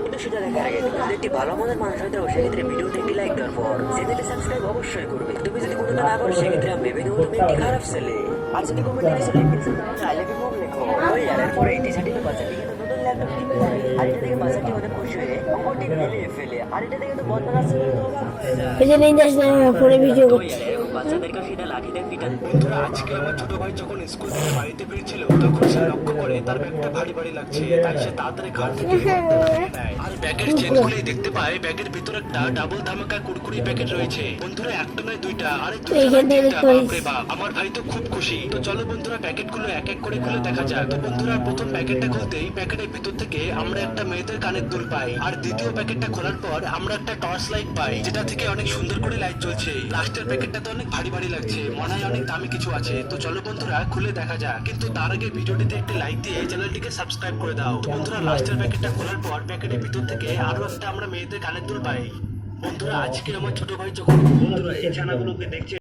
কিন্তু সেটা দেখার আগে তুমি যদি একটি ভালো মনের মানুষ হয়ে থাকো সেক্ষেত্রে ভিডিওতে একটি লাইক দেওয়ার পর চ্যানেলটি সাবস্ক্রাইব অবশ্যই করবে। তুমি যদি কোনোটা না করো সেক্ষেত্রে আমি ভেবে নেবো তুমি একটি খারাপ ছেলে। আর যদি কমেন্টে কিছু লিখেছো তাহলে আই লাভ ইউ বলে লেখো। ওই আর পরে এই টি-শার্টে বাচ্চাটি কিন্তু নতুন ল্যাপটপ কিনবে আর এটা থেকে বাচ্চাটি অনেক খুশি হয়ে অঙ্গটি মিলিয়ে ফেলে আর এটা থেকে তো বদলা আছে এই যে নিয়ে যাস না ফোনে ভিডিও করছি। বাচ্চাদেরকে সেটা লাঠিতে পিটান। বন্ধুরা, আজকে আমার ছোট ভাই যখন স্কুল থেকে বাড়িতে ফিরছিল তখন সে লক্ষ্য করে তার ব্যাগটা ভারী ভারী লাগছে, তাই সে তাড়াতাড়ি ঘাট থেকে ব্যাগটা নামিয়ে নেয়। আর ব্যাগের চেন খুলেই দেখতে পায় ব্যাগের ভিতরে একটা ডাবল ধামাকা কুরকুরি প্যাকেট রয়েছে। বন্ধুরা, একটা নয় দুইটা, আরে দুইটা। বাপরে বাপ, আমার ভাই তো খুব খুশি। তো চলো বন্ধুরা, প্যাকেটগুলো এক এক করে খুলে দেখা যাক। তো বন্ধুরা, প্রথম প্যাকেটটা খুলতেই প্যাকেটের ভিতর থেকে আমরা একটা মেয়েদের কানের দুল পাই। আর দ্বিতীয় প্যাকেটটা খোলার পর আমরা একটা টর্চ লাইট পাই, যেটা থেকে অনেক সুন্দর করে লাইট জ্বলছে। লাস্টের প্যাকেটটা তো অনেক ভারী ভারী লাগছে, মনে হয় অনেক দামি কিছু আছে। তো চলো বন্ধুরা, খুলে দেখা যাক। কিন্তু তার আগে ভিডিওটিতে একটি লাইক দিয়ে চ্যানেলটিকে সাবস্ক্রাইব করে দাও। তো বন্ধুরা, লাস্টের প্যাকেটটা খোলার পর প্যাকেটের ভিতর থেকে আরো একটা আমরা মেয়েদের কানের দুল পাই। বন্ধুরা, আজকে আমার ছোট ভাই যখন বন্ধুরা এই ছানাগুলোকে দেখছে